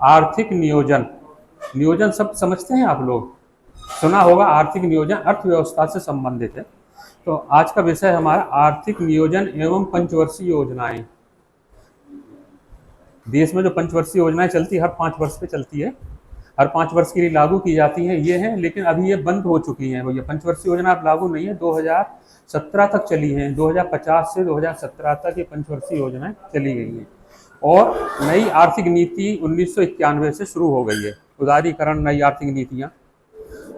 आर्थिक नियोजन। नियोजन शब्द समझते हैं आप लोग, सुना होगा। आर्थिक नियोजन अर्थव्यवस्था से संबंधित है। तो आज का विषय हमारा आर्थिक नियोजन एवं पंचवर्षीय योजनाएं। देश में जो पंचवर्षीय योजनाएं चलती है, हर 5 वर्ष पे चलती है, हर 5 वर्ष के लिए लागू की जाती हैं, ये हैं। लेकिन अभी ये बंद हो चुकी हैं भैया, पंचवर्षीय योजना अब लागू नहीं है। 2017 तक चली हैं, 2050 से 2017 तक ये पंचवर्षीय योजनाएं चली गई हैं। और नई आर्थिक नीति 1991 से शुरू हो गई है, उदारीकरण नई आर्थिक नीतियाँ।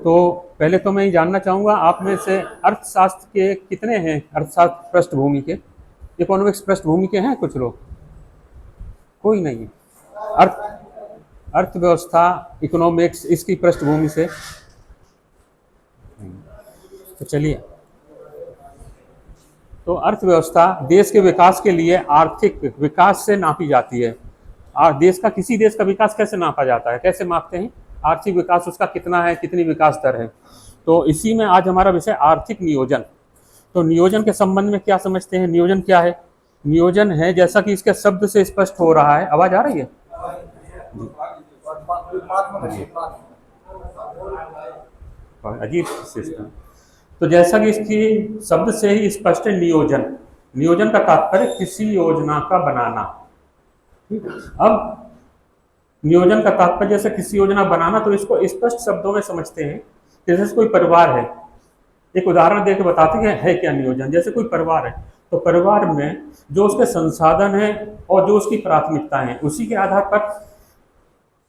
तो पहले तो मैं ये जानना चाहूँगा आप में से अर्थशास्त्र के कितने हैं, अर्थशास्त्र पृष्ठभूमि के, इकोनॉमिक्स पृष्ठभूमि के हैं कुछ लोग? कोई नहीं है। अर्थव्यवस्था, इकोनॉमिक्स, इसकी पृष्ठभूमि से। तो चलिए, तो अर्थव्यवस्था देश के विकास के लिए आर्थिक विकास से नापी जाती है। और देश का, किसी देश का विकास कैसे नापा जाता है, कैसे मापते हैं? आर्थिक विकास उसका कितना है, कितनी विकास दर है। तो इसी में आज हमारा विषय आर्थिक नियोजन। तो नियोजन के संबंध में क्या समझते हैं? नियोजन क्या है? नियोजन है, जैसा कि इसके शब्द से स्पष्ट हो रहा है, आवाज आ रही है? अजीब सिस्टम। तो जैसा कि इसकी शब्द से ही स्पष्ट है, नियोजन। नियोजन का तात्पर्य किसी योजना का बनाना। अब नियोजन का तात्पर्य जैसे किसी योजना बनाना, तो इसको स्पष्ट शब्दों में समझते हैं। जैसे कोई परिवार है, एक उदाहरण देकर बताते हैं है क्या नियोजन। जैसे कोई परिवार है, तो परिवार में जो उसके संसाधन है और जो उसकी प्राथमिकताएं हैं, उसी के आधार पर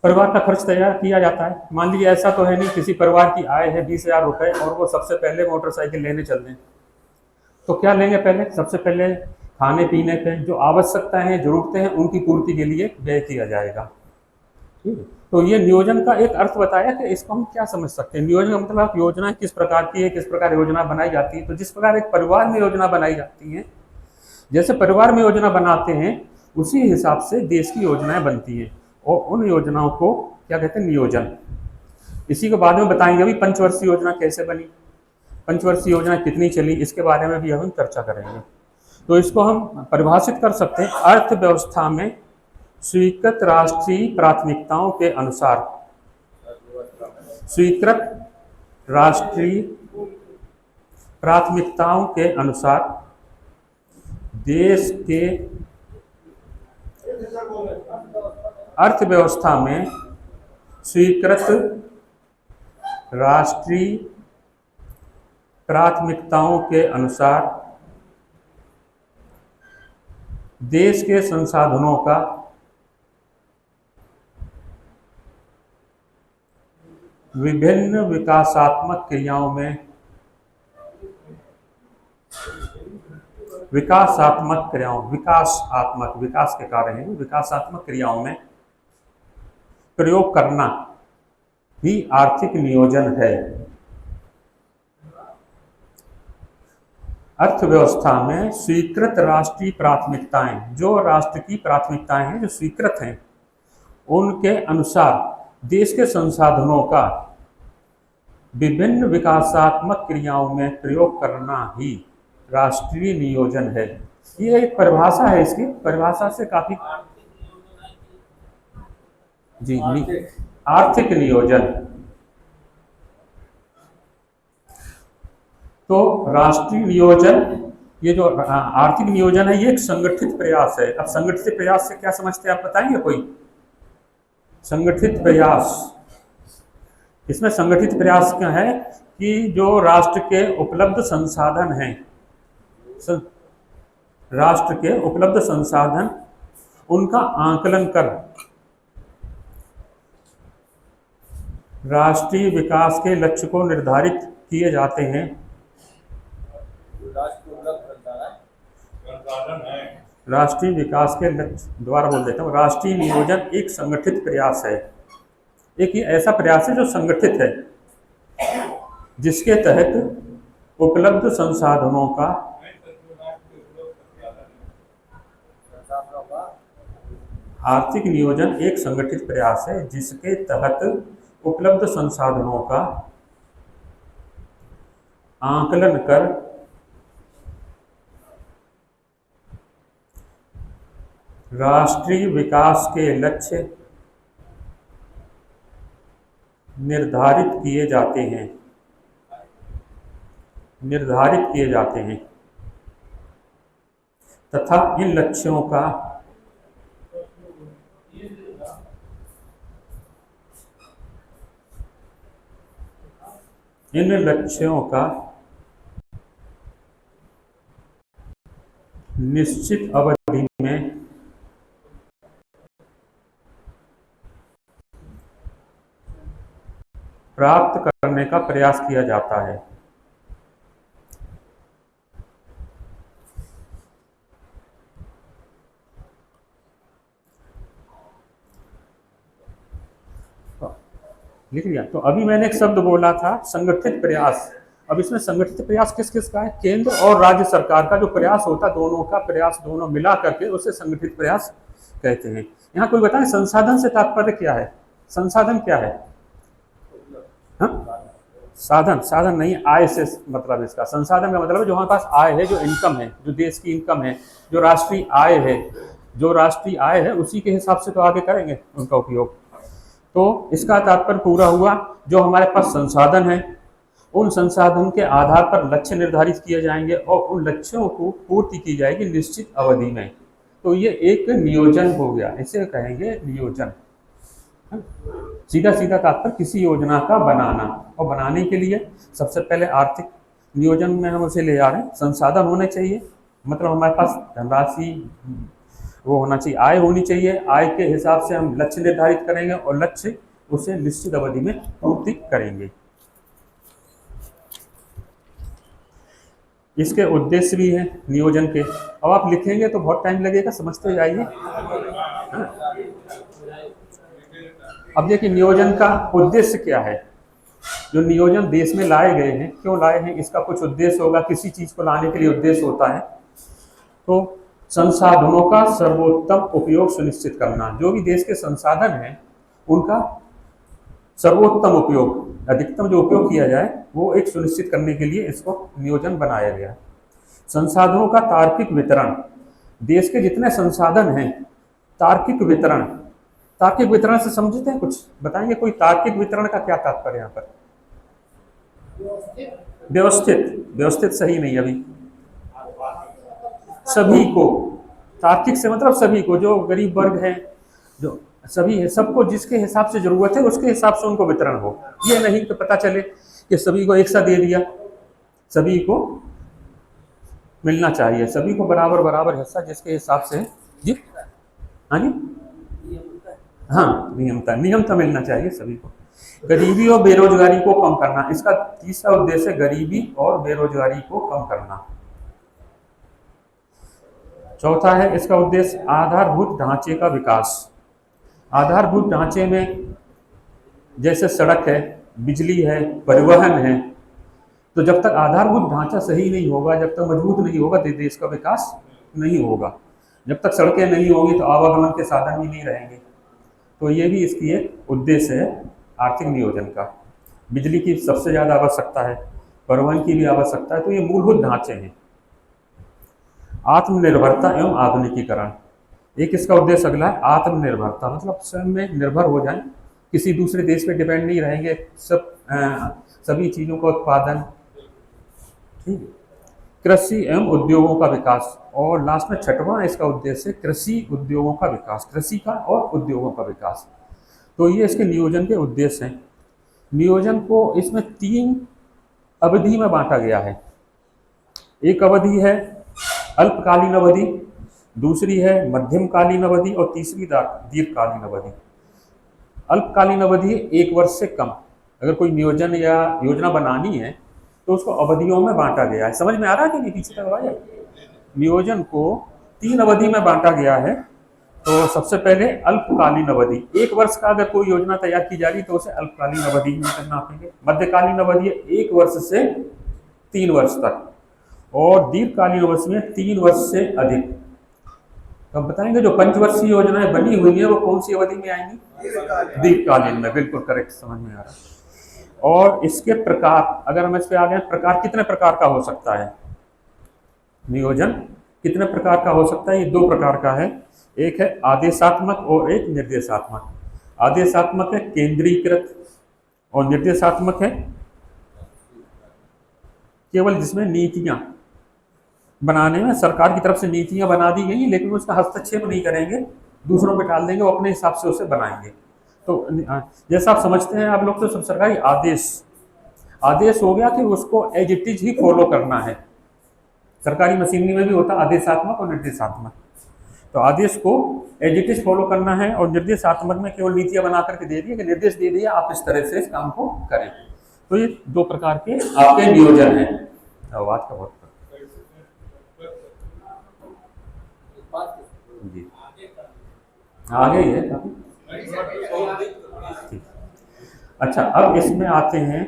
परिवार का खर्च तैयार किया जाता है। मान लीजिए ऐसा तो है नहीं किसी परिवार की आय है 20,000 रुपए और वो सबसे पहले मोटरसाइकिल लेने चल दें, तो क्या लेंगे? पहले सबसे पहले खाने पीने पे जो आवश्यकताएं हैं, जरूरतें हैं, उनकी पूर्ति के लिए व्यय किया जाएगा। ठीक है। तो ये नियोजन का एक अर्थ बताया कि इसको हम क्या समझ सकते हैं। नियोजन का मतलब योजना किस प्रकार की है, किस प्रकार योजना बनाई जाती है। तो जिस प्रकार एक परिवार में योजना बनाई जाती है, जैसे परिवार में योजना बनाते हैं, उसी हिसाब से देश की योजनाएं बनती हैं। और उन योजनाओं को क्या कहते हैं? नियोजन। इसी के बाद में बताएंगे अभी पंचवर्षीय योजना कैसे बनी, पंचवर्षीय योजना कितनी चली, इसके बारे में भी हम चर्चा करेंगे। तो इसको हम परिभाषित कर सकते हैं, अर्थव्यवस्था में स्वीकृत राष्ट्रीय प्राथमिकताओं के अनुसार, स्वीकृत राष्ट्रीय प्राथमिकताओं के अनुसार देश के अर्थव्यवस्था में स्वीकृत राष्ट्रीय प्राथमिकताओं के अनुसार देश के संसाधनों का विभिन्न विकासात्मक क्रियाओं में, विकासात्मक क्रियाओं, विकासात्मक, विकास के कार्य हैं, विकासात्मक क्रियाओं में प्रयोग करना ही आर्थिक नियोजन है। अर्थव्यवस्था में स्वीकृत राष्ट्रीय प्राथमिकताएं, जो राष्ट्र की प्राथमिकताएं हैं, जो स्वीकृत हैं, उनके अनुसार देश के संसाधनों का विभिन्न विकासात्मक क्रियाओं में प्रयोग करना ही राष्ट्रीय नियोजन है। ये एक परिभाषा है, इसकी परिभाषा से काफी जी आर्थिक नियोजन। तो राष्ट्रीय नियोजन, ये जो आर्थिक नियोजन है, ये एक संगठित प्रयास है। अब संगठित प्रयास से क्या समझते हैं आप बताएंगे कोई? संगठित प्रयास, इसमें संगठित प्रयास क्या है कि जो राष्ट्र के उपलब्ध संसाधन हैं, राष्ट्र के उपलब्ध संसाधन, उनका आकलन कर राष्ट्रीय विकास के लक्ष्य को निर्धारित किए जाते हैं। राष्ट्रीय विकास के लक्ष्य, दोबारा बोल देता हूँ, राष्ट्रीय नियोजन एक संगठित प्रयास है। एक ये ऐसा प्रयास है जो संगठित है, जिसके तहत उपलब्ध संसाधनों का आर्थिक नियोजन एक संगठित प्रयास है, जिसके तहत उपलब्ध संसाधनों का आकलन कर राष्ट्रीय विकास के लक्ष्य निर्धारित किए जाते हैं, निर्धारित किए जाते हैं तथा इन लक्ष्यों का निश्चित अवधि में प्राप्त करने का प्रयास किया जाता है। लिख लिया। तो अभी मैंने एक शब्द बोला था संगठित प्रयास। अब इसमें संगठित प्रयास किस किस का है? केंद्र और राज्य सरकार का जो प्रयास होता है, दोनों का प्रयास, दोनों मिला करके उसे संगठित प्रयास कहते हैं। यहाँ कोई बताए संसाधन से तात्पर्य क्या है? संसाधन क्या है? हाँ, साधन, साधन नहीं, आय से मतलब इसका। संसाधन का मतलब है जो हमारे पास आय है, जो इनकम है, जो देश की इनकम है, जो राष्ट्रीय आय है, जो राष्ट्रीय आय है उसी के हिसाब से तो आगे करेंगे उनका उपयोग। तो इसका तात्पर्य पूरा हुआ, जो हमारे पास संसाधन है उन संसाधन के आधार पर लक्ष्य निर्धारित किए जाएंगे और उन लक्ष्यों को पूर्ति की जाएगी निश्चित अवधि में। तो ये एक नियोजन हो गया, इसे कहेंगे नियोजन। सीधा सीधा तात्पर्य किसी योजना का बनाना, और बनाने के लिए सबसे पहले आर्थिक नियोजन में हम उसे ले आ रहे हैं। संसाधन होने चाहिए, मतलब हमारे पास धनराशि वो होना चाहिए, आय होनी चाहिए। आय के हिसाब से हम लक्ष्य निर्धारित करेंगे और लक्ष्य उसे निश्चित अवधि में पूर्ति करेंगे। इसके उद्देश्य भी हैं नियोजन के। अब आप लिखेंगे तो बहुत टाइम लगेगा, समझते जाइए। अब देखिए नियोजन का उद्देश्य क्या है। जो नियोजन देश में लाए गए हैं, क्यों लाए हैं, इसका कुछ उद्देश्य होगा। किसी चीज को लाने के लिए उद्देश्य होता है। तो संसाधनों का सर्वोत्तम उपयोग सुनिश्चित करना, जो भी देश के संसाधन हैं उनका सर्वोत्तम उपयोग, अधिकतम जो उपयोग किया जाए वो एक सुनिश्चित करने के लिए इसको नियोजन बनाया गया। संसाधनों का तार्किक वितरण, देश के जितने संसाधन हैं तार्किक वितरण, तार्किक वितरण से समझते हैं, कुछ बताएंगे? कोई तार्किक वितरण का क्या तात्पर्य यहाँ पर? व्यवस्थित, व्यवस्थित सही नहीं अभी। सभी को, तार्किक से मतलब सभी को, जो गरीब वर्ग है, जो सभी है, सबको जिसके हिसाब से जरूरत है उसके हिसाब से उनको वितरण हो। ये नहीं कि पता चले कि सभी को एक साथ दे दिया। सभी को मिलना चाहिए, सभी को बराबर बराबर हिस्सा जिसके हिसाब से जी। हाँ जी, हाँ, नियमता मिलना चाहिए सभी को। गरीबी और बेरोजगारी को कम करना, इसका तीसरा उद्देश्य है गरीबी और बेरोजगारी को कम करना। चौथा है इसका उद्देश्य आधारभूत ढांचे का विकास। आधारभूत ढांचे में जैसे सड़क है, बिजली है, परिवहन है, तो जब तक आधारभूत ढांचा सही नहीं होगा, जब तक मजबूत नहीं होगा तो देश का विकास नहीं होगा। जब तक सड़कें नहीं होंगी तो आवागमन के साधन भी नहीं रहेंगे। तो ये भी इसकी एक उद्देश्य है आर्थिक नियोजन का। बिजली की सबसे ज़्यादा आवश्यकता है, परिवहन की भी आवश्यकता है, तो ये मूलभूत ढांचे हैं। आत्मनिर्भरता एवं आधुनिकीकरण, एक इसका उद्देश्य अगला है आत्मनिर्भरता, मतलब स्वयं में निर्भर हो जाएं, किसी दूसरे देश पे डिपेंड नहीं रहेंगे, सभी चीज़ों का उत्पादन। ठीक है। कृषि एवं उद्योगों का विकास, और लास्ट में छठवां इसका उद्देश्य कृषि उद्योगों का विकास, कृषि का और उद्योगों का विकास। तो ये इसके नियोजन के उद्देश्य हैं। नियोजन को इसमें 3 अवधि में बांटा गया है। एक अवधि है अल्पकालीन अवधि, दूसरी है मध्यमकालीन अवधि और तीसरी दीर्घकालीन अवधि। अल्पकालीन अवधि 1 वर्ष से कम। अगर कोई नियोजन या योजना बनानी है तो उसको अवधियों में बांटा गया है। समझ में आ रहा है कि नहीं? पीछे तक आया। नियोजन को 3 अवधि में बांटा गया है। तो सबसे पहले अल्पकालीन अवधि, 1 वर्ष का अगर कोई योजना तैयार की जा रही तो उसे अल्पकालीन अवधि में करना पड़ेगा। मध्यकालीन अवधि 1 वर्ष से 3 वर्ष तक, और दीर्घकालीन अवधि में 3 वर्ष से अधिक। तो हम बताएंगे जो पंचवर्षीय योजनाएं बनी हुई है वो कौन सी अवधि में आएंगी? दीर्घकालीन में। बिल्कुल करेक्ट, समझ में आ रहा है। और इसके प्रकार, अगर हम इस पे आ गए, प्रकार कितने प्रकार का हो सकता है? नियोजन कितने प्रकार का हो सकता है? ये 2 प्रकार का है। एक है आदेशात्मक और एक निर्देशात्मक। आदेशात्मक है केंद्रीकृत और निर्देशात्मक है केवल जिसमें नीतियां बनाने में सरकार की तरफ से नीतियां बना दी गई, लेकिन उसका हस्तक्षेप नहीं करेंगे, दूसरों पे डाल देंगे, वो अपने हिसाब से उसे बनाएंगे। तो जैसा आप समझते हैं आप लोग, तो सब सरकारी आदेश आदेश हो गया कि उसको एज इट इज ही फॉलो करना है। सरकारी मशीनरी में भी होता है आदेशात्मक और निर्देशात्मक। तो आदेश को एज इट इज फॉलो करना है, और निर्देशात्मक में केवल नीतियां बना करके दे दिए कि निर्देश दे दिया आप इस तरह से इस काम को करें। तो ये दो प्रकार के आपके नियोजन हैं। आवाज का बहुत जी आगे ही है काफी। ठीक। अच्छा, अब इसमें आते हैं,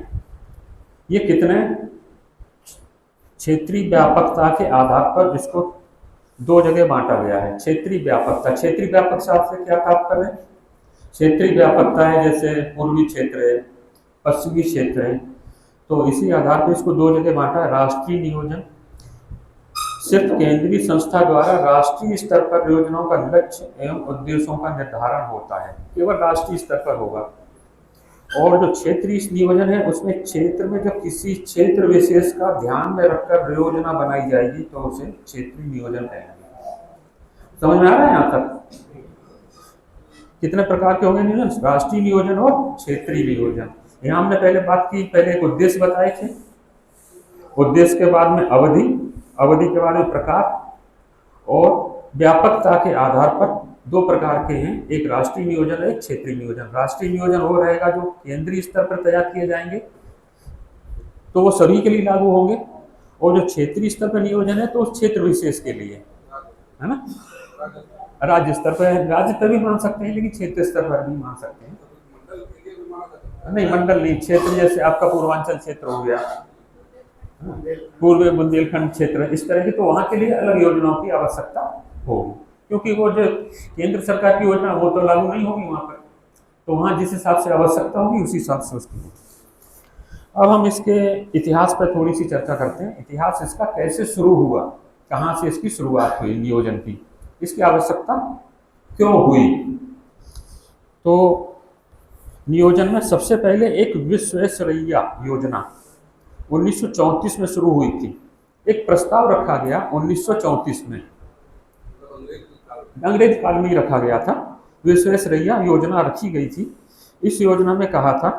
ये कितने क्षेत्रीय व्यापकता के आधार पर इसको दो जगह बांटा गया है। क्षेत्रीय व्यापकता, क्षेत्रीय व्यापक से आपसे क्या तात्पर्य है? क्षेत्रीय व्यापकता है जैसे पूर्वी क्षेत्र है, पश्चिमी क्षेत्र है, तो इसी आधार पर इसको दो जगह बांटा है। राष्ट्रीय नियोजन सिर्फ केंद्रीय संस्था द्वारा राष्ट्रीय स्तर पर योजनाओं का लक्ष्य एवं उद्देश्यों का निर्धारण होता है, केवल राष्ट्रीय स्तर पर होगा। और जो क्षेत्रीय नियोजन है उसमें क्षेत्र में जब किसी क्षेत्र विशेष का ध्यान में रखकर योजना बनाई जाएगी तो उसे क्षेत्रीय नियोजन कहेंगे। समझ में आ रहा है यहाँ तक? कितने प्रकार के हो गए नियोजन? राष्ट्रीय नियोजन और क्षेत्रीय नियोजन। यहाँ हमने पहले बात की, पहले एक उद्देश्य बताए थे, उद्देश्य के बाद में अवधि, अवधि के बाद में प्रकार, और व्यापकता के आधार पर दो प्रकार के हैं, एक राष्ट्रीय नियोजन है, एक क्षेत्रीय नियोजन। राष्ट्रीय नियोजन वो रहेगा जो केंद्रीय स्तर पर तैयार किए जाएंगे तो वो सभी के लिए लागू होंगे, और जो क्षेत्रीय स्तर पर नियोजन है तो उस क्षेत्र विशेष के लिए, है ना। राज्य स्तर पर, राज्य पर भी मान सकते हैं लेकिन क्षेत्र स्तर पर भी मान सकते हैं। नहीं, मंडल नहीं, क्षेत्र जैसे आपका पूर्वांचल क्षेत्र हो गया, पूर्व बुंदेलखंड क्षेत्र, इस तरह की, तो वहां के लिए अलग योजनाओं की आवश्यकता होगी, क्योंकि वो जो केंद्र सरकार की योजना वो तो लागू नहीं होगी वहां पर, तो वहां जिस हिसाब से आवश्यकता होगी उसी हिसाब से उसकी होगी। अब हम इसके इतिहास पर थोड़ी सी चर्चा करते हैं। इतिहास इसका कैसे शुरू हुआ, कहाँ से इसकी शुरुआत हुई नियोजन की, इसकी आवश्यकता क्यों हुई। तो नियोजन में सबसे पहले एक विश्वेश्वरैया योजना 1934 में शुरू हुई थी। एक प्रस्ताव रखा गया 1934 में, अंग्रेज काल में ही रखा गया था, विश्वेश्वरैया योजना रखी गई थी। इस योजना में कहा था,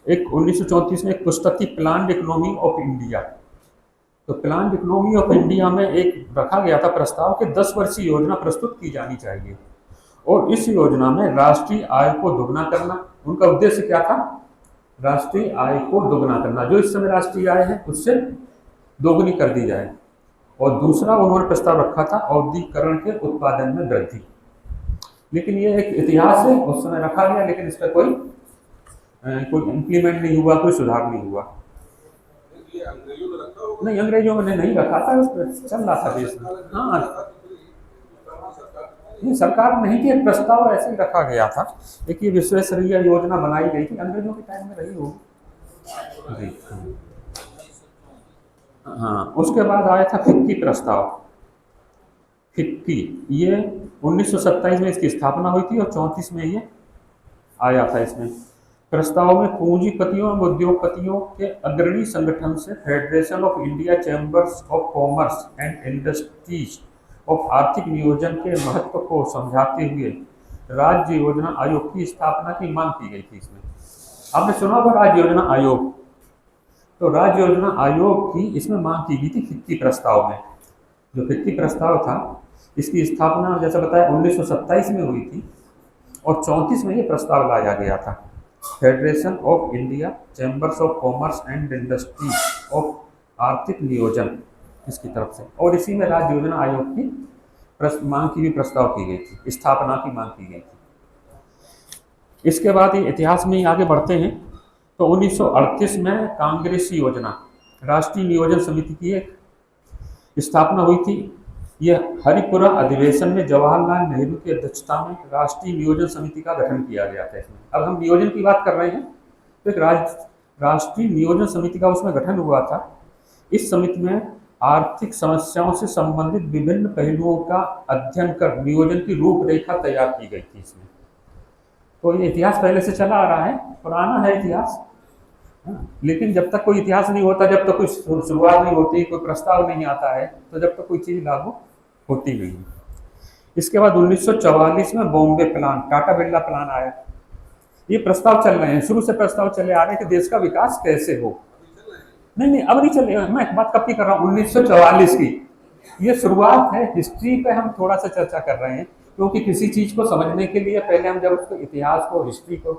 एक 1934 में एक पुस्तक थी प्लान्ड इकोनॉमी ऑफ इंडिया, तो प्लान्ड इकोनॉमी ऑफ इंडिया में एक रखा गया था प्रस्ताव कि 10 वर्षीय योजना प्रस्तुत की जानी चाहिए, और इस योजना में राष्ट्रीय आय को दोगुना करना, उनका उद्देश्य क्या था? राष्ट्रीय आय को दोगुना करना, जो इस समय राष्ट्रीय आय है उससे दोगुनी कर दी जाए। और दूसरा उन्होंने प्रस्ताव रखा था औद्योगिकरण के उत्पादन में वृद्धि। लेकिन ये एक इतिहास है, उस समय रखा गया लेकिन इसका कोई इम्प्लीमेंट नहीं हुआ, कोई सुधार नहीं हुआ। नहीं, अंग्रेजों ने नहीं रखा था, उस पर चल रहा था देश में। हाँ, ये सरकार नहीं थी, एक प्रस्ताव ऐसे ही रखा गया था। एक ये विश्वेश्वरैया योजना बनाई गई थी, अंग्रेजों के टाइम में रही होगी जी। हाँ, उसके बाद आया था फिक्की प्रस्ताव। फिक्की ये 1927 में इसकी स्थापना हुई थी और 34 में ये आया था। इसमें प्रस्ताव में पूंजीपतियों एवं उद्योगपतियों के अग्रणी संगठन से federation of India chambers of commerce and industries of आर्थिक नियोजन के महत्व को समझाते हुए राज्य योजना आयोग की स्थापना की मांग की गई थी। इसमें आपने सुना होगा राज्य योजना आयोग, तो राज्य योजना आयोग की इसमें मांग की गई थी फिक्की प्रस्ताव में। जो फिक्की प्रस्ताव था इसकी स्थापना जैसा बताया 1927 में हुई थी और 34 में ये प्रस्ताव लाया गया था, federation of India chambers of commerce and industry of आर्थिक नियोजन इसकी तरफ से, और इसी में राज्य योजना आयोग की मांग की भी प्रस्ताव की गई थी, स्थापना की मांग की गई थी। इसके बाद ये इतिहास में ही आगे बढ़ते हैं तो 1938 में कांग्रेसी योजना राष्ट्रीय नियोजन समिति की एक स्थापना हुई थी। यह हरिपुरा अधिवेशन में जवाहरलाल नेहरू की अध्यक्षता में राष्ट्रीय नियोजन समिति का गठन किया गया था। इसमें अब हम नियोजन की बात कर रहे हैं तो एक राष्ट्रीय नियोजन समिति का उसमें गठन हुआ था। इस समिति में आर्थिक समस्याओं से संबंधित विभिन्न पहलुओं का अध्ययन कर नियोजन की रूपरेखा तैयार की गई थी इसमें। तो ये इतिहास पहले से चला आ रहा है, पुराना है इतिहास। लेकिन जब तक कोई इतिहास नहीं होता, जब तक कोई शुरुआत नहीं होती, कोई प्रस्ताव नहीं आता है, तो जब तक कोई चीज़ लागू होती नहीं है। इसके बाद 1944 में बॉम्बे प्लान, टाटा बिरला प्लान आया। ये प्रस्ताव चल रहे हैं, शुरू से प्रस्ताव चले आ रहे हैं कि देश का विकास कैसे हो। नहीं नहीं, अब नहीं चलेगा। मैं बात कब की कर रहा हूँ, 1944 की। ये शुरुआत है, हिस्ट्री पे हम थोड़ा सा चर्चा कर रहे हैं, क्योंकि किसी चीज को समझने के लिए पहले हम जब उसको इतिहास को, हिस्ट्री को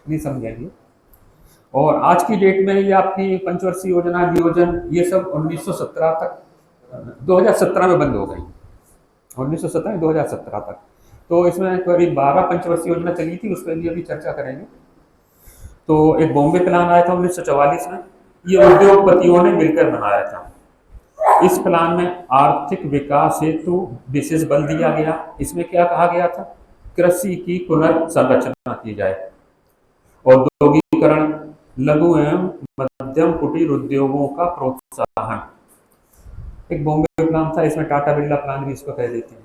नहीं समझेंगे। और आज की डेट में ये आपकी पंचवर्षीय योजना, नियोजन, ये सब 1917 तक, 2017 में बंद हो गई। 1917 2017 तक, तो इसमें करीब 12 पंचवर्षीय योजना चली थी, उस पर भी अभी चर्चा करेंगे। तो एक बॉम्बे प्लान आया था 1944 में, ये उद्योगपतियों ने मिलकर बनाया था। इस प्लान में आर्थिक विकास हेतु विशेष बल दिया गया। इसमें क्या कहा गया था, कृषि की पुनर्संरचना की जाए, औद्योगिकरण, लघु एवं मध्यम कुटीर उद्योगों का प्रोत्साहन। एक बॉम्बे प्लान था, इसमें टाटा बिरला प्लान भी इसको कह देते हैं।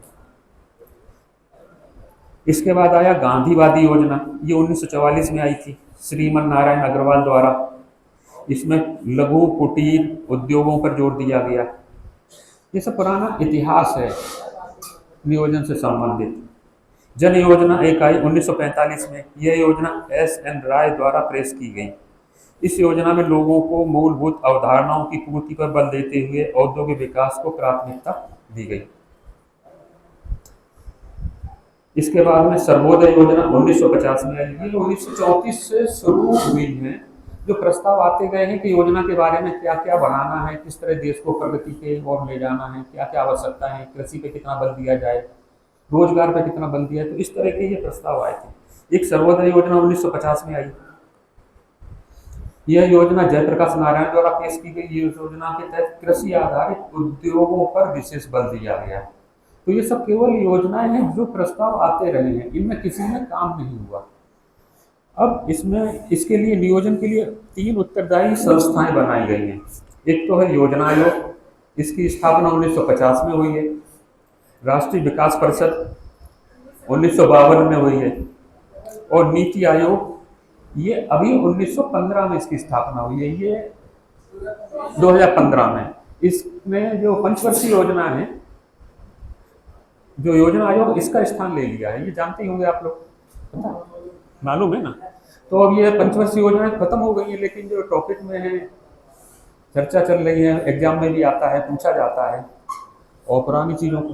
इसके बाद आया गांधीवादी योजना, ये 1944 में आई थी, श्रीमन नारायण अग्रवाल द्वारा। इसमें लघु कुटीर उद्योगों पर जोर दिया गया। ये सब पुराना इतिहास है नियोजन से संबंधित। जन योजना एक आई 1945 में, यह योजना एस.एन. राय द्वारा पेश की गई। इस योजना में लोगों को मूलभूत अवधारणाओं की पूर्ति पर बल देते हुए औद्योगिक विकास को प्राथमिकता दी गई। इसके बाद में सर्वोदय योजना 1950 में आई। ये 1934 से शुरू हुई है, जो प्रस्ताव आते गए हैं कि योजना के बारे में क्या क्या बनाना है, किस तरह देश को प्रगति के ओर ले जाना है, क्या क्या आवश्यकता है, कृषि पे कितना बल दिया जाए, रोजगार पे कितना बल दिया है। तो इस तरह के ये प्रस्ताव आए थे। एक सर्वोदय योजना 1950 में आई। यह योजना जयप्रकाश नारायण द्वारा पेश की गई। योजना के तहत कृषि आधारित उद्योगों पर विशेष बल दिया गया। तो ये सब केवल योजनाएं हैं जो प्रस्ताव आते रहे हैं, इनमें किसी में काम नहीं हुआ। अब इसमें इसके लिए, नियोजन के लिए 3 उत्तरदायी संस्थाएं बनाई गई हैं। एक तो है योजना आयोग, इसकी स्थापना 1950 में हुई है। राष्ट्रीय विकास परिषद 1952 में हुई है। और नीति आयोग, ये अभी 1915 में इसकी स्थापना हुई है, ये 2015 में। इसमें जो पंचवर्षीय योजना है, जो योजना आयोग, इसका स्थान ले लिया है। ये जानते ही होंगे आप लोग, मालूम है ना। तो अब ये पंचवर्षीय योजना खत्म हो गई है, लेकिन जो टॉपिक में है, चर्चा चल रही है, एग्जाम में भी आता है, पूछा जाता है, और पुरानी चीज़ों को।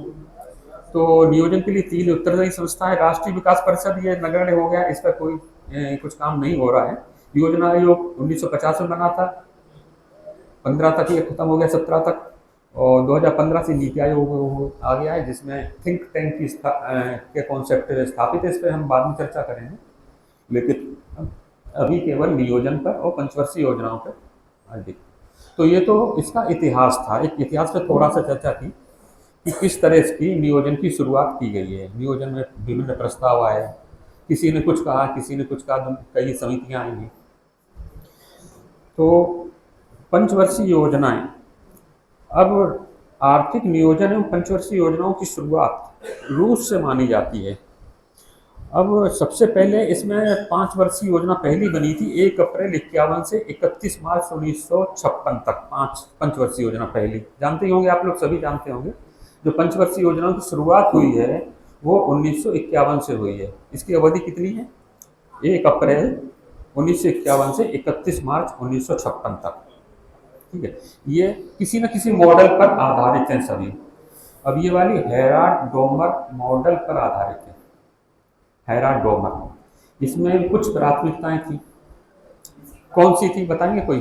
तो नियोजन के लिए 3 उत्तरदायी संस्था है। राष्ट्रीय विकास परिषद ये नगण्य हो गया, इसका कोई कुछ काम नहीं हो रहा है। योजना आयोग 1950 में बना था, 15 तक ये खत्म हो गया, 17 तक। और 2015 से नीति आयोग आ गया है, जिसमें थिंक टैंक की के कॉन्सेप्ट स्थापित है। इस पर हम बाद में चर्चा करेंगे, लेकिन अभी केवल नियोजन पर और पंचवर्षीय योजनाओं पर अधिक। तो ये तो इसका इतिहास था। एक इतिहास पर थोड़ा सा चर्चा की कि किस तरह की नियोजन की शुरुआत की गई है। नियोजन में विभिन्न प्रस्ताव आए, किसी ने कुछ कहा, किसी ने कुछ कहा, कई समितियां आई हैं। तो पंचवर्षीय योजनाएं, अब आर्थिक नियोजन एवं पंचवर्षीय योजनाओं की शुरुआत रूस से मानी जाती है। अब सबसे पहले इसमें 5 वर्षीय योजना पहली बनी थी 1 अप्रैल 51 से 31 मार्च 1956 तक। 5 पंचवर्षीय योजना पहली, जानते ही होंगे आप लोग, सभी जानते होंगे। जो पंचवर्षीय योजनाओं की शुरुआत हुई है वो 1951 से हुई है। इसकी अवधि कितनी है, 1 अप्रैल 1951 से 31 मार्च 1956 तक। ठीक है, ये किसी न किसी मॉडल पर आधारित हैं सभी। अब ये वाली हेराल्ड डोमर मॉडल पर आधारित है। हेराल्ड डोमर, इसमें कुछ प्राथमिकताएं थी। कौन सी थी बताएंगे कोई?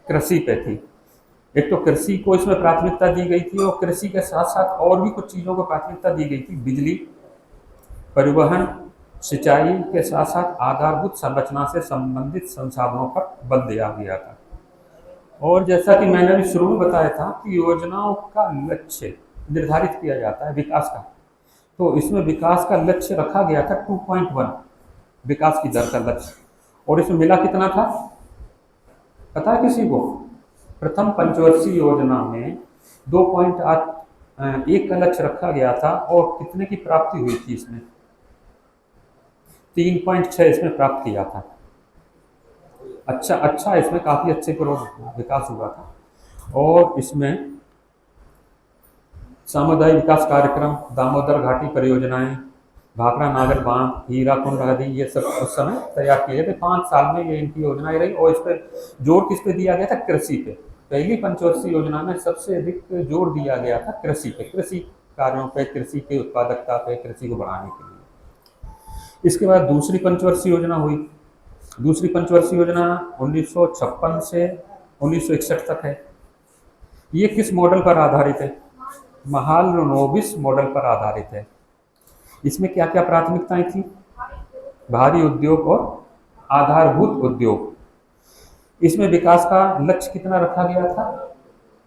कृषि पे थी। एक तो कृषि को इसमें प्राथमिकता दी गई थी, और कृषि के साथ साथ और भी कुछ चीज़ों को प्राथमिकता दी गई थी। बिजली, परिवहन, सिंचाई के साथ साथ आधारभूत संरचना से संबंधित संसाधनों पर बल दिया गया था। और जैसा कि मैंने अभी शुरू में बताया था कि योजनाओं का लक्ष्य निर्धारित किया जाता है विकास का। तो इसमें विकास का लक्ष्य रखा गया था 2.1 विकास की दर का लक्ष्य। और इसमें मिला कितना था पता है किसी को? प्रथम पंचवर्षीय योजना में 2.1 का लक्ष्य रखा गया था, और कितने की प्राप्ति हुई थी इसमें? 3.6 इसमें प्राप्त किया था। अच्छा इसमें काफ़ी अच्छे विकास हुआ था। और इसमें सामुदायिक विकास कार्यक्रम, दामोदर घाटी परियोजनाएं, भाखड़ा नागर बांध, हीराकुंड आदि ये सब उस समय तैयार किए गए थे। 5 साल में ये इनकी योजनाएं रही। और इस पर जोर किस पे दिया गया था? कृषि पे। पहली पंचवर्षीय योजना में सबसे अधिक जोर दिया गया था कृषि पे, कृषि कार्यों पे, कृषि की उत्पादकता पे, कृषि को बढ़ाने के लिए। इसके बाद दूसरी पंचवर्षीय योजना हुई। दूसरी पंचवर्षीय योजना 1956 से 1961 तक है। ये किस मॉडल पर आधारित है? महालनोबिस मॉडल पर आधारित है। इसमें क्या क्या प्राथमिकताएं थी? भारी उद्योग और आधारभूत उद्योग। इसमें विकास का लक्ष्य कितना रखा गया था?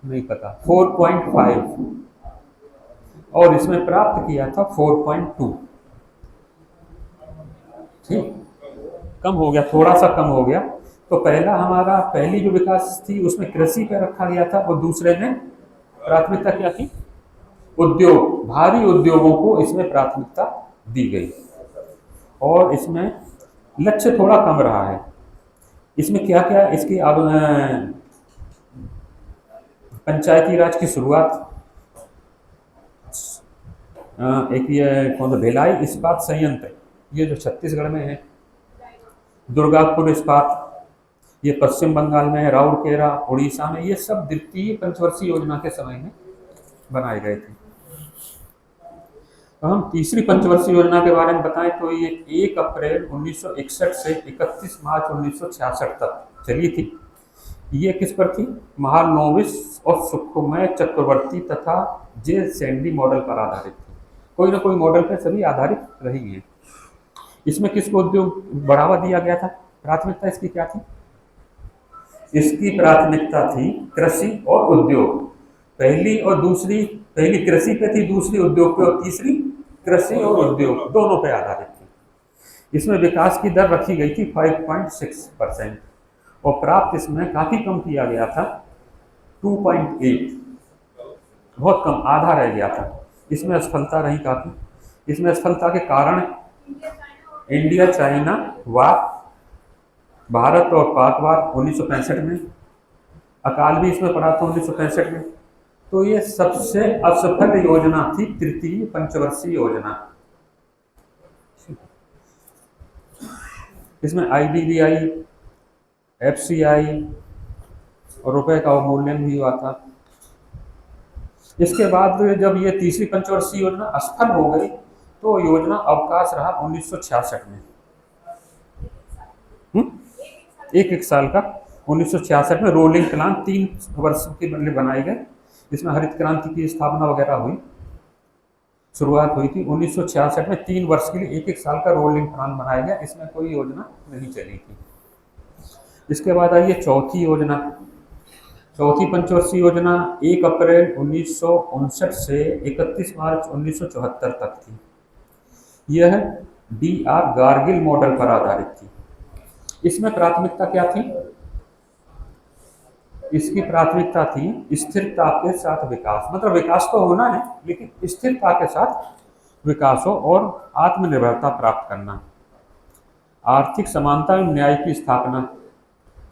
नहीं पता। 4.5 और इसमें प्राप्त किया था 4.2। ठीक, कम हो गया, थोड़ा सा कम हो गया। तो पहली जो विकास थी उसमें कृषि पे रखा गया था और दूसरे में प्राथमिकता क्या थी? उद्योग, भारी उद्योगों को इसमें प्राथमिकता दी गई। और इसमें लक्ष्य थोड़ा कम रहा है। इसमें क्या क्या इसकी पंचायती राज की शुरुआत, एक ये कौन सा भिलाई इस्पात संयंत्र, ये जो छत्तीसगढ़ में है। दुर्गापुर इस्पात, ये पश्चिम बंगाल में है। राउरकेला उड़ीसा में। ये सब द्वितीय पंचवर्षीय योजना के समय में बनाए गए थे। तो हम तीसरी पंचवर्षीय योजना के बारे में बताएं तो ये 1 अप्रैल 1961 से 31 मार्च 1966 तक चली थी। ये किस पर थी? महालनोबिस और सुखमय चक्रवर्ती तथा जे सैंडी मॉडल पर आधारित थी। कोई ना कोई मॉडल पर सभी आधारित रही है। इसमें किसको उद्योग बढ़ावा दिया गया था? प्राथमिकता इसकी क्या थी? इसकी प्राथमिकता थी कृषि और उद्योग। पहली कृषि पे थी, दूसरी उद्योग पे, और तीसरी कृषि और उद्योग दोनों पे आधारित थी। इसमें विकास की दर रखी गई थी 5.6% और प्राप्त इसमें काफी कम किया गया था 2.8, बहुत कम, आधा रह गया था। इसमें असफलता रही काफी। इसमें असफलता के कारण इंडिया चाइना वार, भारत और पाक वार 1965 में, अकाल भी इसमें पड़ा था 1965 में। तो ये सबसे असफल योजना थी तृतीय पंचवर्षीय योजना। इसमें IDBI, FCI और रुपए का अवमूल्यन भी हुआ था। इसके बाद जब ये तीसरी पंचवर्षीय योजना असफल हो गई तो योजना अवकाश रहा 1966 में। एक साल का 1966 में रोलिंग प्लान 3 वर्ष के बदले बनाए गए। इसमें हरित क्रांति की स्थापना वगैरह हुई, शुरुआत हुई थी 1966 में। 3 वर्ष के लिए एक साल का रोलिंग प्लान बनाया गया। इसमें कोई योजना नहीं चली थी। इसके बाद आई चौथी योजना। चौथी पंचवर्षीय योजना 1 अप्रैल 1959 से 31 मार्च 1974 तक थी। यह DR गार्गिल मॉडल पर आधारित थी। इसमें प्राथमिकता क्या थी? इसकी प्राथमिकता थी स्थिरता के साथ विकास, मतलब विकास तो होना है लेकिन स्थिरता के साथ विकास हो और आत्मनिर्भरता प्राप्त करना, आर्थिक समानता एवं न्याय की स्थापना।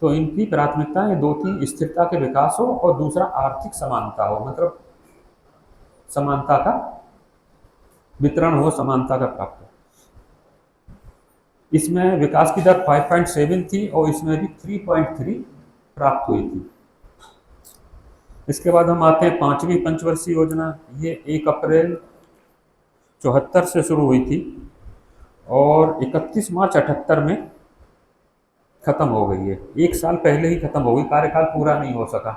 तो इनकी प्राथमिकताएं 2 थी, स्थिरता के विकास हो और दूसरा आर्थिक समानता हो, मतलब समानता का वितरण हो, समानता का प्राप्त हो। इसमें विकास की दर 5.7 थी और इसमें भी 3.3 प्राप्त हुई थी। इसके बाद हम आते हैं 5वीं पंचवर्षीय योजना। ये 1 अप्रैल 74 से शुरू हुई थी और 31 मार्च 78 में खत्म हो गई है। 1 साल पहले ही खत्म हो गई, कार्यकाल पूरा नहीं हो सका।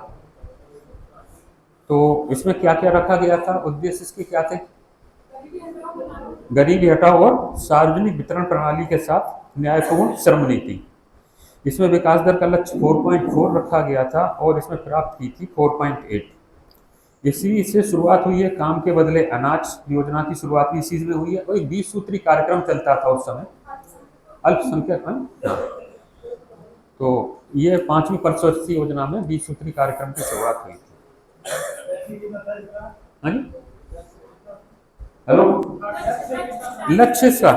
तो इसमें क्या क्या रखा गया था? उद्देश्य इसके क्या थे? गरीबी हटाओ और सार्वजनिक वितरण प्रणाली के साथ न्यायपूर्ण श्रम नीति। इसमें विकास दर का लक्ष्य 4.4 रखा गया था और इसमें प्राप्त की थी 4.8। इसी से शुरुआत हुई है। काम के बदले अनाज योजना की शुरुआत भी इसी में हुई है और एक 20 सूत्री कार्यक्रम चलता था उस समय, अल्पसंख्यक। तो ये 5वीं पंचवर्षीय योजना में 20 सूत्री कार्यक्रम की शुरुआत हुई थी। हेलो, लक्ष्य का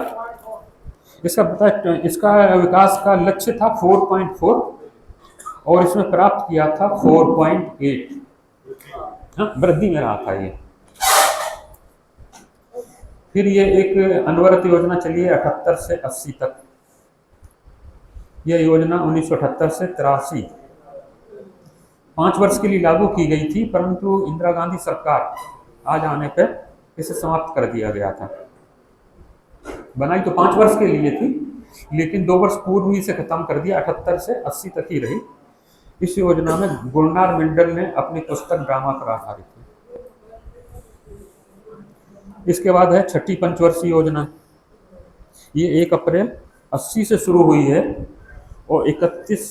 इसका पता है, इसका विकास का लक्ष्य था 4.4 और इसमें प्राप्त किया था 4.8। हाँ, वृद्धि में रहा था ये। फिर ये एक अनवरत योजना चली है 78 से 80 तक। यह योजना 1978 से 83 5 वर्ष के लिए लागू की गई थी, परंतु इंदिरा गांधी सरकार आ जाने पर इसे समाप्त कर दिया गया था। बनाई तो 5 वर्ष के लिए थी, लेकिन 2 वर्ष पूर्व ही इसे खत्म कर दिया। 78 से 80 तक ही रही। इस योजना में गुलनार मंडल ने अपनी पुस्तक ड्रामा पर आधारित है। इसके बाद है छठी पंचवर्षीय योजना। ये 1 अप्रैल 80 से शुरू हुई है और 31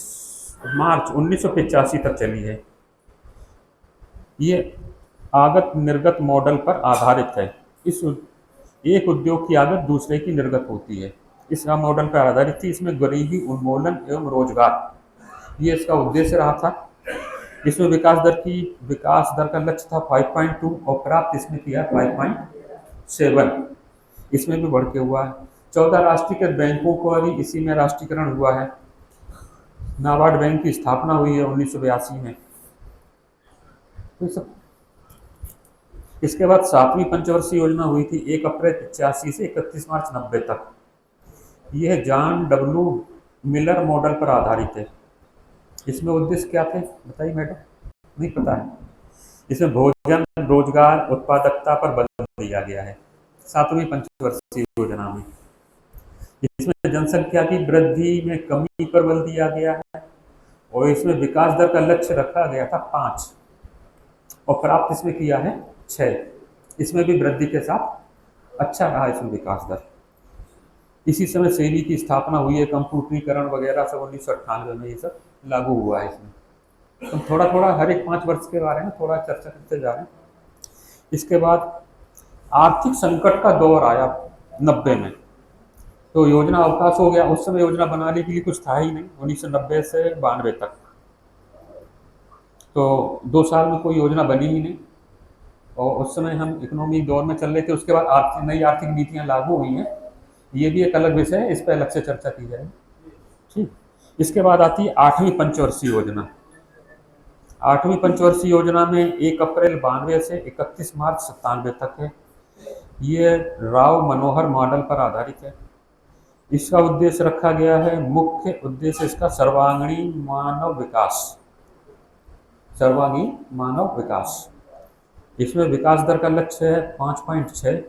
मार्च 1985 तक चली है। ये आगत निर्गत मॉडल पर आधारित है। इस एक उद्योग की आगत दूसरे की निर्गत होती है। इसका मॉडल पर आधारित थी। इसमें गरीबी उन्मूलन एवं रोजगार ये इसका उद्देश्य रहा था। इसमें विकास दर का लक्ष्य था 5.2 और प्राप्त इसमें किया 5.7। इसमें भी बढ़ के हुआ है। 14 राष्ट्रीयकृत बैंकों का भी इसी में राष्ट्रीयकरण हुआ है। नाबार्ड बैंक की स्थापना हुई है 1982 में। तो सब इसके बाद 7वीं पंचवर्षीय योजना हुई थी 1 अप्रैल 85 से 31 मार्च 90 तक। यह जॉन डब्ल्यू मिलर मॉडल पर आधारित है। इसमें उद्देश्य क्या थे बताइए मैडम? नहीं पता है। इसमें भोजन, रोजगार, उत्पादकता पर बल दिया गया है 7वीं पंचवर्षीय योजना में। इसमें जनसंख्या की वृद्धि में कमी पर बल दिया गया है और इसमें विकास दर का लक्ष्य रखा गया था 5 और प्राप्त इसमें किया है 6। इसमें भी वृद्धि के साथ अच्छा रहा इसमें विकास दर। इसी समय सेबी की स्थापना हुई है। कंप्यूटरीकरण वगैरह सब 1998 में ये सब लागू हुआ है। इसमें तो थोड़ा थोड़ा हर एक 5 वर्ष के बारे में थोड़ा चर्चा करते जा रहे हैं। इसके बाद आर्थिक संकट का दौर आया 90 में, तो योजना अवकाश हो गया। उस समय योजना बनाने के लिए कुछ था ही नहीं 1990 से 92 तक। तो 2 साल में कोई योजना बनी ही नहीं और उस समय हम इकोनॉमिक दौर में चल रहे थे। उसके बाद नई आर्थिक नीतियाँ लागू हुई हैं। ये भी एक अलग विषय है, इस पर अलग से चर्चा की जाएगी। ठीक। इसके बाद आती है 8वीं पंचवर्षीय योजना। 8वीं पंचवर्षीय योजना में 1 अप्रैल 92 से 31 मार्च 97 तक है। ये राव मनोहर मॉडल पर आधारित है। इसका उद्देश्य रखा गया है, मुख्य उद्देश्य इसका सर्वांगीण मानव विकास। इसमें विकास दर का लक्ष्य है 5.6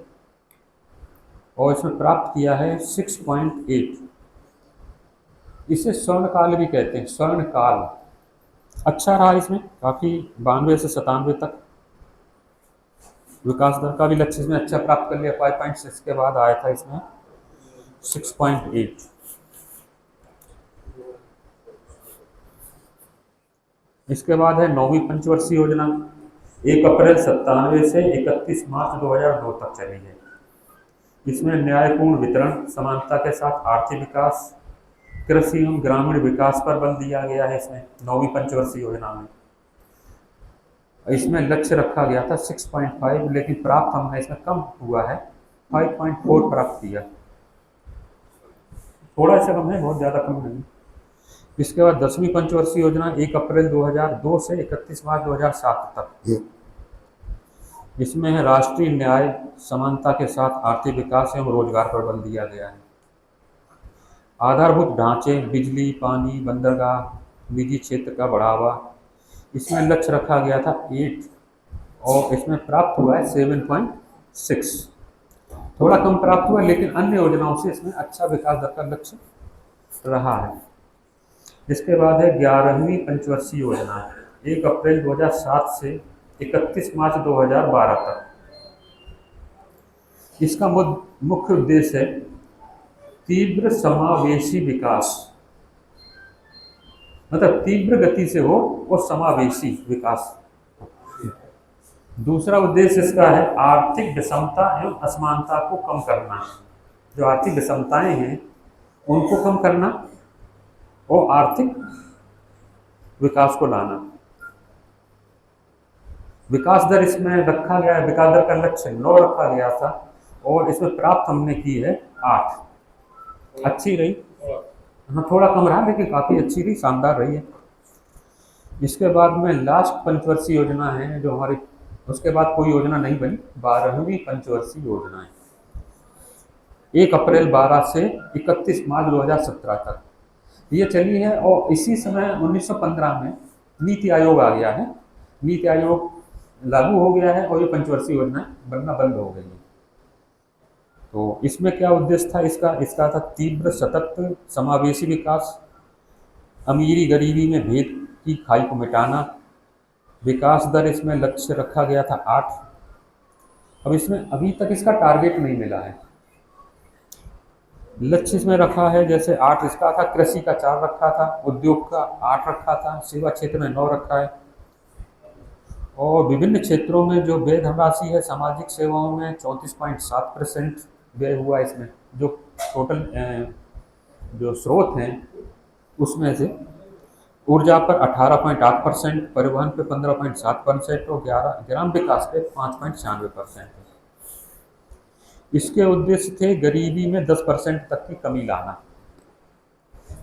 और इसमें प्राप्त किया है 6.8। इसे स्वर्णकाल भी कहते हैं। स्वर्णकाल अच्छा रहा इसमें काफ़ी। 92 से 97 तक विकास दर का भी लक्ष्य इसमें अच्छा प्राप्त कर लिया। 5.6 के बाद आया था इसमें 6.8। इसके बाद है 9वीं पंचवर्षीय योजना। 1 अप्रैल 97 से 31 मार्च 2002 तक चली है। इसमें न्यायपूर्ण वितरण, समानता के साथ आर्थिक विकास, कृषि एवं ग्रामीण विकास पर बल दिया गया है। इसमें 9वीं पंचवर्षीय योजना में इसमें लक्ष्य रखा गया था 6.5, लेकिन प्राप्त हमने इसमें कम हुआ है 5.4 प्राप्त किया। थोड़ा सा कम है, बहुत ज़्यादा कम नहीं। इसके बाद 10वीं पंचवर्षीय योजना 1 अप्रैल 2002 से 31 मार्च 2007 तक। इसमें है राष्ट्रीय न्याय, समानता के साथ आर्थिक विकास एवं रोजगार पर बल दिया गया है। आधारभूत ढांचे, बिजली, पानी, बंदरगाह, निजी क्षेत्र का बढ़ावा, इसमें लक्ष्य रखा गया था 8 और इसमें प्राप्त हुआ है 7.6। थोड़ा कम प्राप्त हुआ, लेकिन अन्य योजनाओं से इसमें अच्छा विकास दर का लक्ष्य रहा है। इसके बाद है 11वीं पंचवर्षीय योजना 1 अप्रैल 2007 से 31 मार्च 2012 तक। इसका मुख्य उद्देश्य है तीव्र समावेशी विकास, मतलब तीव्र गति से हो और समावेशी विकास। दूसरा उद्देश्य इसका है आर्थिक विषमता एवं असमानता को कम करना। जो आर्थिक विषमताएं हैं उनको कम करना और आर्थिक विकास को लाना। विकास दर इसमें रखा गया है, विकास दर का लक्ष्य 9 रखा गया था और इसमें प्राप्त हमने की है 8 अच्छी रही। हाँ, थोड़ा कम रहा लेकिन काफ़ी अच्छी रही, शानदार रही है। इसके बाद में लास्ट पंचवर्षीय योजना है जो हमारी, उसके बाद कोई योजना नहीं बनी, 12वीं पंचवर्षीय योजना है। 1 अप्रैल 12 से 31 मार्च 2017 तक ये चली है। और इसी समय 1915 में नीति आयोग आ गया है, नीति आयोग लागू हो गया है और ये पंचवर्षीय योजना बनना बंद हो गई है। तो इसमें क्या उद्देश्य था इसका? इसका था तीव्र सतत समावेशी विकास, अमीरी गरीबी में भेद की खाई को मिटाना। विकास दर इसमें लक्ष्य रखा गया था 8। अब इसमें अभी तक इसका टारगेट नहीं मिला है। लक्ष्य इसमें रखा है जैसे 8 इसका था, कृषि का 4 रखा था, उद्योग का 8 रखा था, सेवा क्षेत्र में 9 रखा है। और विभिन्न क्षेत्रों में जो व्यय धनराशि है, सामाजिक सेवाओं में 34.7% व्यय हुआ इसमें। जो टोटल जो स्रोत हैं उसमें से ऊर्जा पर 18.8%, परिवहन पे 15.7% और ग्राम विकास पे 5.96%। इसके उद्देश्य थे गरीबी में 10% तक की कमी लाना,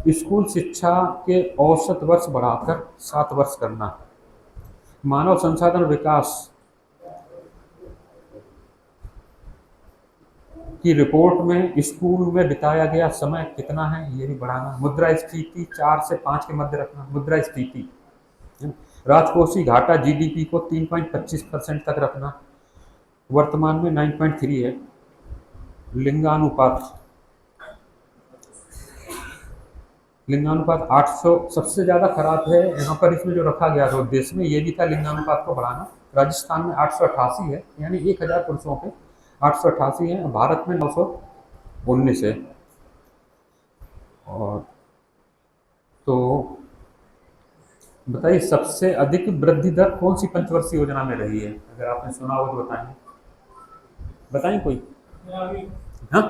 स्कूल शिक्षा के औसत वर्ष बढ़ाकर 7 वर्ष करना, मानव संसाधन विकास की रिपोर्ट में स्कूल में बिताया गया समय कितना है ये भी बढ़ाना, मुद्रास्फीति 4 से 5 के मध्य रखना, मुद्रास्फीति। राजकोषीय घाटा जीडीपी को 3.25% तक रखना, वर्तमान में 9.3 है। लिंगानुपात 800 सबसे ज़्यादा खराब है यहाँ पर। इसमें जो रखा गया था उद्देश्य में ये भी था लिंगानुपात को बढ़ाना। राजस्थान में 888 है, यानी 1000 पुरुषों पे 888 है, भारत में 919 है। और तो बताइए सबसे अधिक वृद्धि दर कौन सी पंचवर्षीय योजना में रही है? अगर आपने सुना हो तो बताएं, बताएं कोई। हाँ,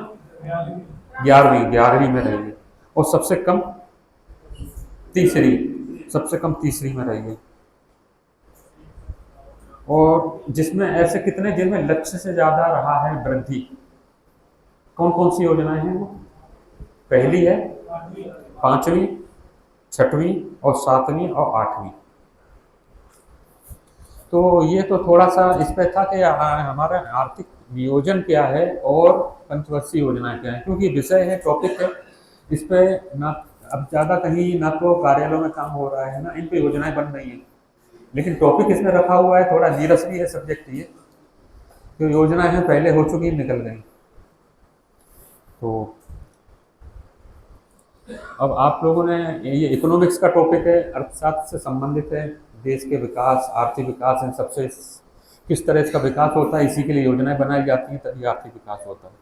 11वीं में रही है। और सबसे कम तीसरी में रही है। और जिसमें ऐसे कितने जिनमें लक्ष्य से ज़्यादा रहा है वृद्धि, कौन कौन सी योजनाएं हैं वो? पहली है 5वीं, 6वीं और 7वीं और 8वीं। तो ये तो थोड़ा सा इस पर था कि हमारा आर्थिक नियोजन क्या है और पंचवर्षीय योजनाएं क्या है, क्योंकि विषय है, टॉपिक है, इस पर ना अब ज़्यादा कहीं ना तो कार्यालयों में काम हो रहा है ना इन पे योजनाएं बन रही हैं, लेकिन टॉपिक इसमें रखा हुआ है, थोड़ा नीरस भी है सब्जेक्ट ये। जो योजना है पहले हो चुकी निकल गई। तो अब आप लोगों ने ये इकोनॉमिक्स का टॉपिक है, अर्थशास्त्र से संबंधित है, देश के विकास, आर्थिक विकास, इन सबसे किस तरह इसका विकास होता है, इसी के लिए योजनाएं बनाई जाती हैं, तभी आर्थिक विकास होता है।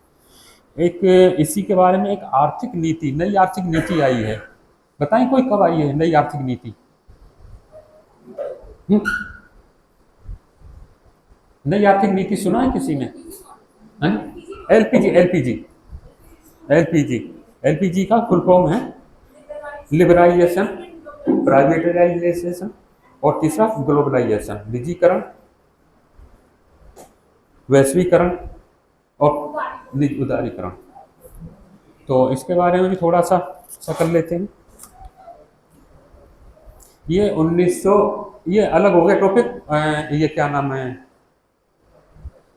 एक इसी के बारे में एक आर्थिक नीति, नई आर्थिक नीति आई है, बताएं कोई कब आई है नई आर्थिक नीति? नई आर्थिक नीति सुना है किसी ने? एलपीजी का फुल फॉर्म है लिबरलाइजेशन, प्राइवेटाइजेशन और तीसरा ग्लोबलाइजेशन, निजीकरण, वैश्वीकरण और निज उदारीकरण। तो इसके बारे में भी थोड़ा सा कर लेते हैं। ये 1900, ये अलग हो गया टॉपिक। ये क्या नाम है,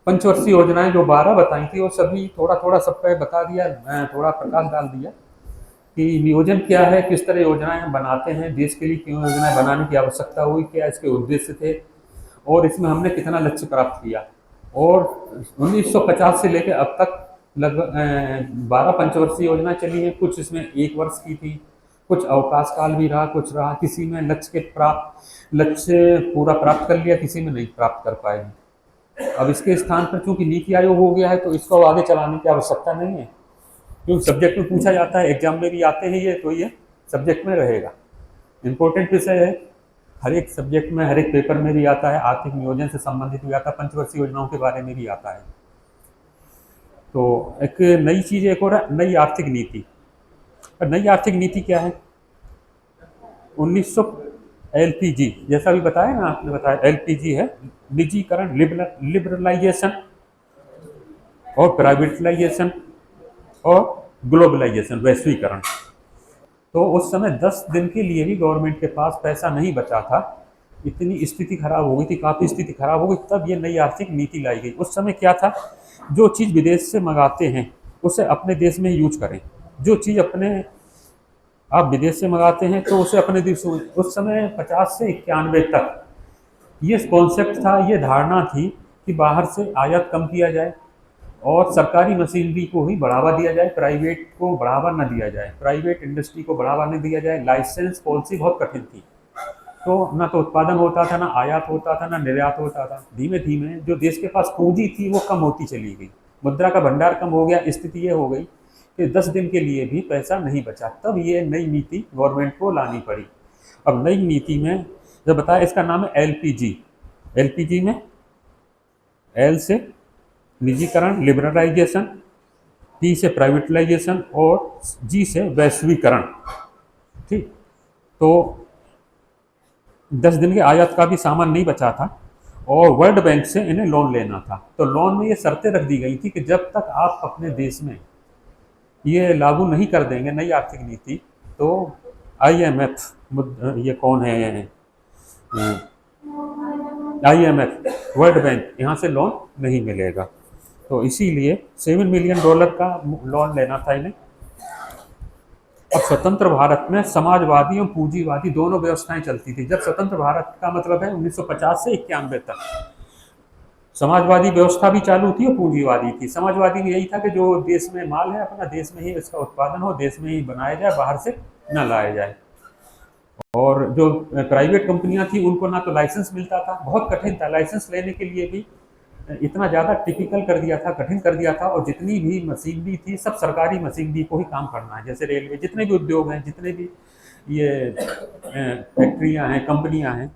पंचवर्षीय योजनाएं जो 12 बताई थी वो सभी थोड़ा थोड़ा सब पे बता दिया, थोड़ा प्रकाश डाल दिया कि नियोजन क्या है, किस तरह योजनाएं बनाते हैं, देश के लिए क्यों योजनाएं बनाने की आवश्यकता हुई, क्या इसके उद्देश्य थे और इसमें हमने कितना लक्ष्य प्राप्त किया। और 1950 से लेकर अब तक लगभग 12 पंचवर्षीय योजनाएं चली हैं। कुछ इसमें 1 वर्ष की थी, कुछ अवकाश काल भी रहा, कुछ रहा, किसी में लक्ष्य पूरा प्राप्त कर लिया, किसी में नहीं प्राप्त कर पाए। अब इसके स्थान पर चूंकि नीति आयोग हो गया है तो इसको आगे चलाने की आवश्यकता नहीं है, क्योंकि सब्जेक्ट में पूछा जाता है, एग्जाम में भी आते हैं ये, तो ये सब्जेक्ट में रहेगा। इम्पोर्टेंट विषय है, हर एक सब्जेक्ट में, हर एक पेपर में भी आता है, आर्थिक नियोजन से संबंधित भी आता है, पंचवर्षीय योजनाओं के बारे में भी आता है। तो एक नई चीज़ एक और नई आर्थिक नीति। नई आर्थिक नीति क्या है? 1900 एलपीजी, जैसा भी बताया ना आपने, बताया एलपीजी है, निजीकरण, लिबरलाइजेशन और प्राइवेटाइजेशन और ग्लोबलाइजेशन, वैश्वीकरण। तो उस समय 10 दिन के लिए भी गवर्नमेंट के पास पैसा नहीं बचा था, इतनी स्थिति खराब हो गई थी, काफ़ी स्थिति खराब हो गई। तब ये नई आर्थिक नीति लाई गई। उस समय क्या था, जो चीज़ विदेश से मंगाते हैं उसे अपने देश में यूज करें, जो चीज़ अपने आप विदेश से मंगाते हैं तो उसे अपने देश में। उस समय 50 से 91 तक ये कॉन्सेप्ट था, ये धारणा थी कि बाहर से आयात कम किया जाए और सरकारी मशीनरी को ही बढ़ावा दिया जाए, प्राइवेट को बढ़ावा न दिया जाए, प्राइवेट इंडस्ट्री को बढ़ावा नहीं दिया जाए। लाइसेंस पॉलिसी बहुत कठिन थी, तो ना तो उत्पादन होता था, ना आयात होता था, ना निर्यात होता था। धीमे धीमे जो देश के पास पूंजी थी वो कम होती चली गई, मुद्रा का भंडार कम हो गया। स्थिति ये हो गई कि 10 दिन के लिए भी पैसा नहीं बचा। तब ये नई नीति गवर्नमेंट को लानी पड़ी। अब नई नीति में जब बताया, इसका नाम है एलपीजी। एलपीजी में एल से निजीकरण, लिबरलाइजेशन, टी से प्राइवेटलाइजेशन और जी से वैश्वीकरण। ठीक, तो 10 दिन के आयात का भी सामान नहीं बचा था और वर्ल्ड बैंक से इन्हें लोन लेना था। तो लोन में ये शर्तें रख दी गई थी कि जब तक आप अपने देश में ये लागू नहीं कर देंगे नई आर्थिक नीति, तो IMF, ये कौन है, IMF, वर्ल्ड बैंक, यहाँ से लोन नहीं मिलेगा। तो इसीलिए $7 मिलियन का लोन लेना था इन्हें। अब स्वतंत्र भारत में समाजवादी और पूंजीवादी दोनों व्यवस्थाएं चलती थी। जब स्वतंत्र भारत का मतलब है 1950 से 91 तक, समाजवादी व्यवस्था भी चालू थी और पूंजीवादी थी। समाजवादी में यही था कि जो देश में माल है अपना देश में ही इसका उत्पादन हो, देश में ही बनाया जाए, बाहर से न लाया जाए। और जो प्राइवेट कंपनियां थी उनको ना तो लाइसेंस मिलता था, बहुत कठिन था लाइसेंस लेने के लिए भी, इतना ज़्यादा टिपिकल कर दिया था, कठिन कर दिया था। और जितनी भी मशीनरी थी सब सरकारी मशीनरी को ही काम करना है, जैसे रेलवे, जितने भी उद्योग हैं, जितने भी ये फैक्ट्रियां हैं, कंपनियां हैं,